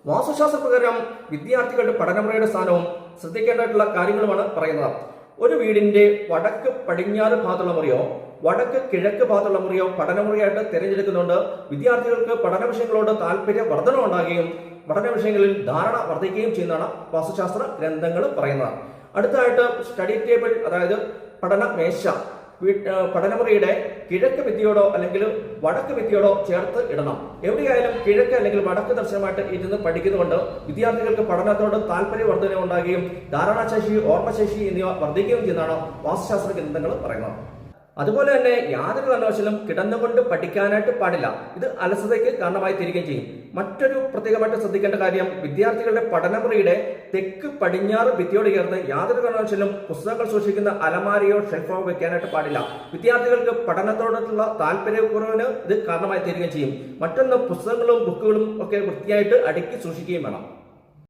വാസ്തുശാസ്ത്ര പ്രകാരം വിദ്യാർത്ഥികളുടെ പഠനമുറയുടെ സ്ഥാനവും ശ്രദ്ധിക്കേണ്ടതായിട്ടുള്ള കാര്യങ്ങളുമാണ് പറയുന്നത്. ഒരു വീടിന്റെ വടക്ക് പടിഞ്ഞാറ് ഭാഗത്തുള്ള മുറിയോ വടക്ക് കിഴക്ക് ഭാഗത്തുള്ള മുറിയോ പഠനമുറിയായിട്ട് തിരഞ്ഞെടുക്കുന്നുണ്ട് വിദ്യാർത്ഥികൾക്ക് പഠന വിഷയങ്ങളോട് താല്പര്യ വർധന ഉണ്ടാകുകയും പഠന വിഷയങ്ങളിൽ ധാരണ വർദ്ധിക്കുകയും ചെയ്യുന്നതാണ് വാസ്തുശാസ്ത്ര ഗ്രന്ഥങ്ങൾ പറയുന്നത്. അടുത്തതായിട്ട് സ്റ്റഡി ടേബിൾ, അതായത് പഠന മേശ പഠനമുറിയുടെ കിഴക്ക് ഭിത്തിയോടോ അല്ലെങ്കിൽ വടക്ക് ഭിത്തിയോടോ ചേർത്ത് ഇടണം. എവിടെയായാലും കിഴക്ക് അല്ലെങ്കിൽ വടക്ക് ദർശനമായിട്ട് ഇരുന്ന് പഠിക്കുന്നതുകൊണ്ട് വിദ്യാർത്ഥികൾക്ക് പഠനത്തോട് താല്പര്യ വർധന ഉണ്ടാകുകയും ധാരണാശേഷി, ഓർമ്മശേഷി എന്നിവ വർദ്ധിക്കുകയും ചെയ്യുന്നതാണ് വാസ്തുശാസ്ത്ര ഗ്രന്ഥങ്ങൾ പറയുന്നത്. അതുപോലെ തന്നെ യാതൊരു കാരണവശാലും കിടന്നുകൊണ്ട് പഠിക്കാനായിട്ട് പാടില്ല. ഇത് അലസതയ്ക്ക് കാരണമായി തീരുകയും ചെയ്യും. മറ്റൊരു പ്രത്യേകമായിട്ട് ശ്രദ്ധിക്കേണ്ട കാര്യം, വിദ്യാർത്ഥികളുടെ പഠനമുറിയുടെ തെക്ക് പടിഞ്ഞാറ് ഭിത്തിയോട് ചേർന്ന് യാതൊരു കാരണവശാലും പുസ്തകങ്ങൾ സൂക്ഷിക്കുന്ന അലമാരയോ ഷെൽഫോ വെക്കാനായിട്ട് പാടില്ല. വിദ്യാർത്ഥികൾക്ക് പഠനത്തോടുള്ള താല്പര്യക്കുറവിന് ഇത് കാരണമായി തീരുകയും ചെയ്യും. മറ്റൊന്ന്, പുസ്തകങ്ങളും ബുക്കുകളും ഒക്കെ വൃത്തിയായിട്ട് അടുക്കി സൂക്ഷിക്കുകയും വേണം.